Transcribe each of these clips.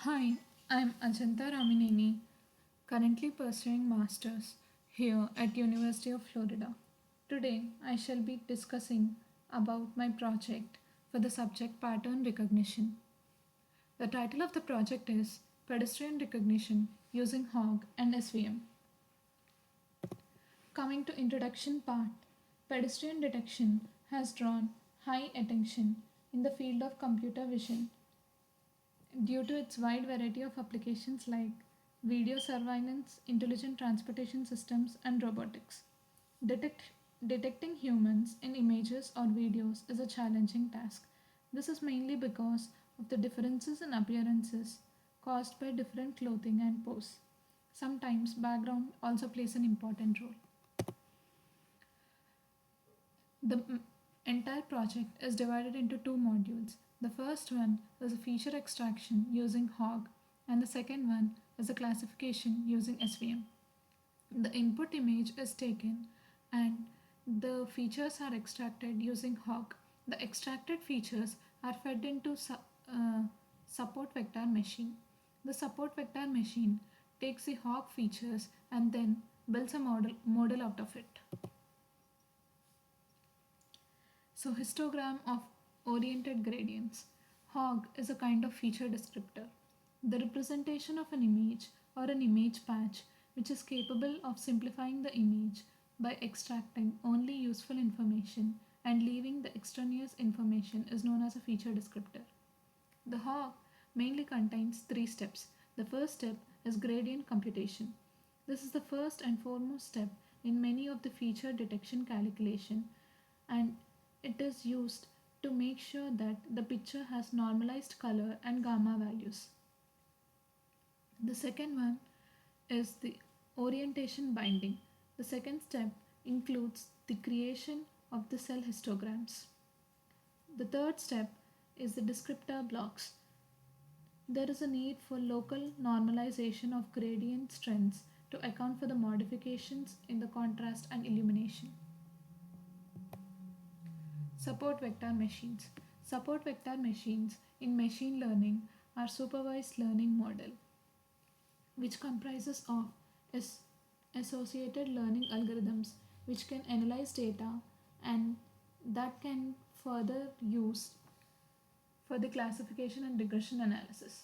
Hi, I'm Ajanta Ramineni, currently pursuing masters here at University of Florida. Today, I shall be discussing about my project for the subject pattern recognition. The title of the project is Pedestrian Recognition using HOG and SVM. Coming to introduction part, pedestrian detection has drawn high attention in the field of computer vision due to its wide variety of applications like video surveillance, intelligent transportation systems, and robotics. Detect, Detecting humans in images or videos is a challenging task. This is mainly because of the differences in appearances caused by different clothing and pose. Sometimes background also plays an important role. The entire project is divided into two modules. The first one is a feature extraction using HOG, and the second one is a classification using SVM. The input image is taken and the features are extracted using HOG. The extracted features are fed into support vector machine. The support vector machine takes the HOG features and then builds a model out of it. So, histogram of oriented gradients. HOG is a kind of feature descriptor. The representation of an image or an image patch which is capable of simplifying the image by extracting only useful information and leaving the extraneous information is known as a feature descriptor. The HOG mainly contains three steps. The first step is gradient computation. This is the first and foremost step in many of the feature detection calculation, and it is used to make sure that the picture has normalized color and gamma values. The second one is the orientation binding. The second step includes the creation of the cell histograms. The third step is the descriptor blocks. There is a need for local normalization of gradient strengths to account for the modifications in the contrast and illumination. Support vector machines. Support vector machines in machine learning are supervised learning model which comprises of associated learning algorithms which can analyze data and that can further use for the classification and regression analysis.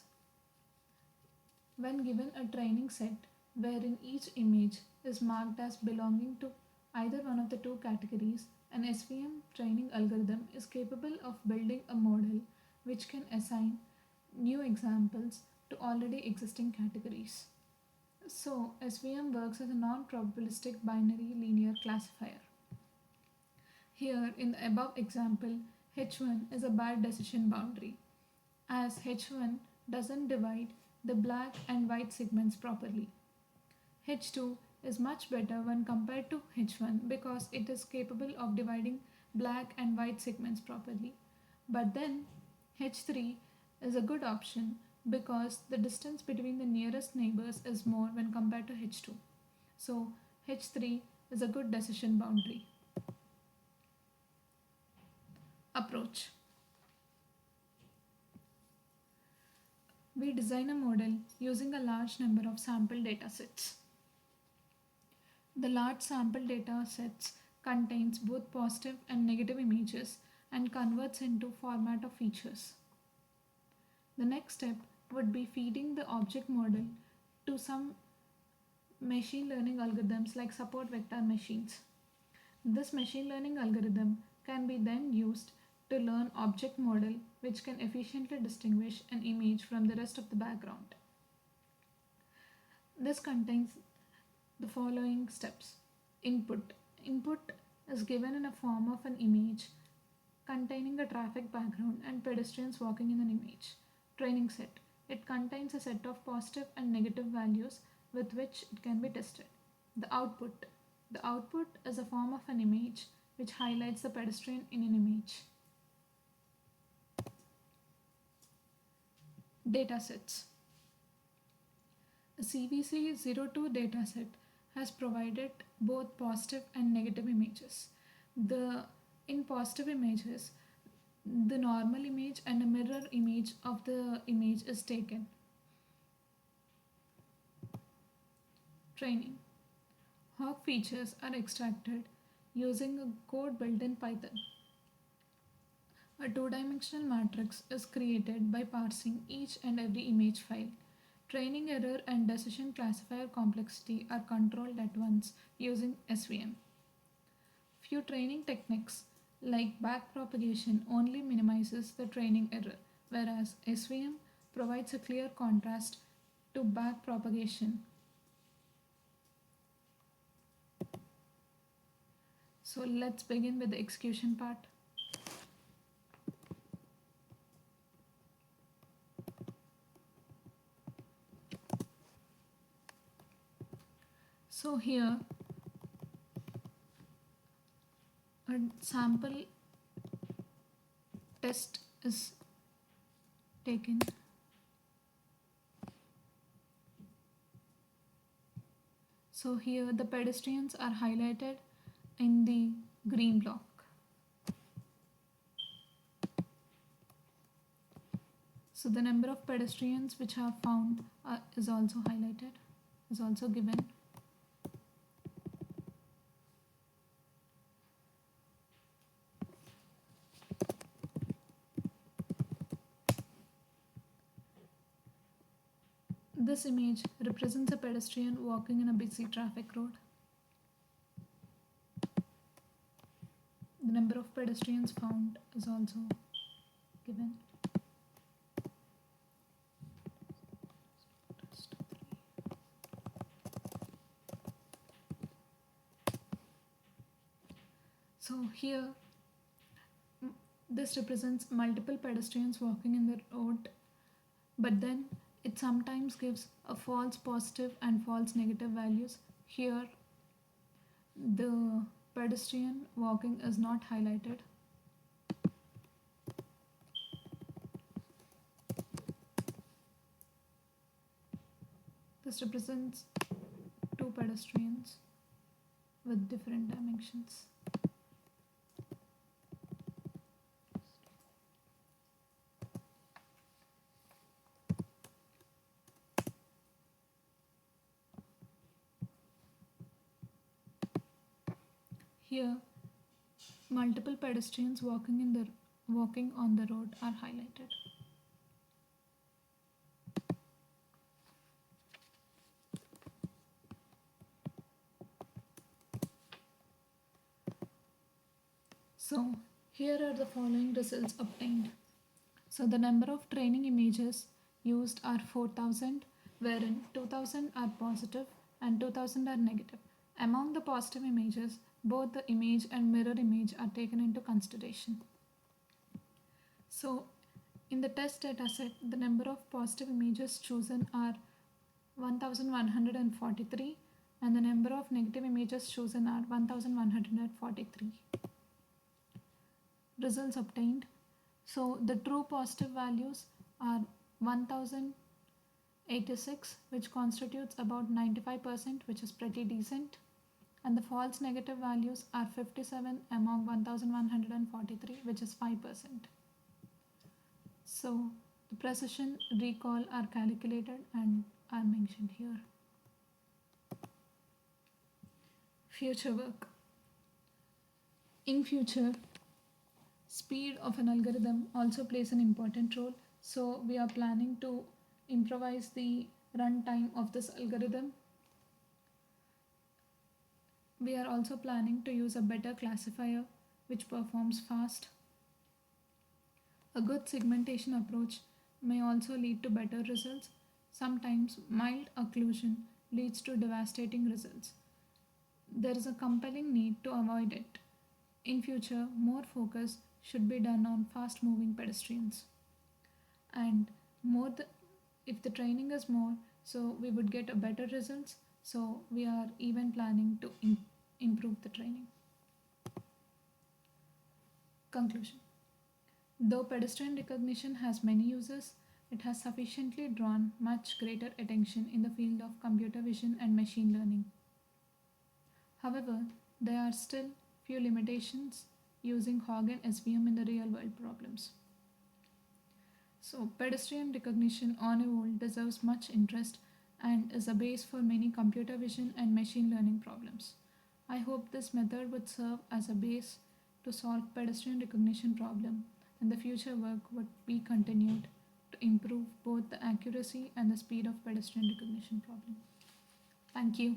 When given a training set wherein each image is marked as belonging to either one of the two categories, an SVM training algorithm is capable of building a model which can assign new examples to already existing categories. So, SVM works as a non probabilistic binary linear classifier. Here, in the above example, H1 is a bad decision boundary, as H1 doesn't divide the black and white segments properly. H2 is much better when compared to H1 because it is capable of dividing black and white segments properly. But then H3 is a good option because the distance between the nearest neighbors is more when compared to H2. So H3 is a good decision boundary. Approach. We design a model using a large number of sample datasets. The large sample data sets contains both positive and negative images and converts into format of features. The next step would be feeding the object model to some machine learning algorithms like support vector machines. This machine learning algorithm can be then used to learn object model which can efficiently distinguish an image from the rest of the background. This contains the following steps. Input. Input is given in a form of an image containing a traffic background and pedestrians walking in an image. Training set. It contains a set of positive and negative values with which it can be tested. The output. The output is a form of an image which highlights the pedestrian in an image. Datasets. A CVC02 dataset has provided both positive and negative images. In positive images, the normal image and a mirror image of the image is taken. Training. HOG features are extracted using a code built in Python. A two-dimensional matrix is created by parsing each and every image file. Training error and decision classifier complexity are controlled at once using SVM. Few training techniques like backpropagation only minimizes the training error, whereas SVM provides a clear contrast to backpropagation. So let's begin with the execution part. So here a sample test is taken. So here the pedestrians are highlighted in the green block. So the number of pedestrians which are found is also highlighted, is also given. This image represents a pedestrian walking in a busy traffic road. The number of pedestrians found is also given. So here this represents multiple pedestrians walking in the road, but then it sometimes gives a false positive and false negative values. Here the pedestrian walking is not highlighted. This represents two pedestrians with different dimensions. Here, multiple pedestrians walking on the road are highlighted. So, here are the following results obtained. So, the number of training images used are 4000, wherein 2000 are positive and 2000 are negative. Among the positive images, both the image and mirror image are taken into consideration. So, in the test dataset, the number of positive images chosen are 1143 and the number of negative images chosen are 1143. Results obtained. So, the true positive values are 1086, which constitutes about 95%, which is pretty decent. And the false negative values are 57 among 1143, which is 5%. So the precision, recall are calculated and are mentioned here. Future work. In future, speed of an algorithm also plays an important role. So we are planning to improvise the runtime of this algorithm. We are also planning to use a better classifier which performs fast. A good segmentation approach may also lead to better results. Sometimes mild occlusion leads to devastating results. There is a compelling need to avoid it. In future, more focus should be done on fast moving pedestrians. And if the training is more, so we would get a better results. So we are even planning to improve the training. Conclusion. Though pedestrian recognition has many uses, it has sufficiently drawn much greater attention in the field of computer vision and machine learning. However, there are still few limitations using HOG and SVM in the real world problems. So, pedestrian recognition on a whole deserves much interest and is a base for many computer vision and machine learning problems. I hope this method would serve as a base to solve pedestrian recognition problem, and the future work would be continued to improve both the accuracy and the speed of pedestrian recognition problem. Thank you.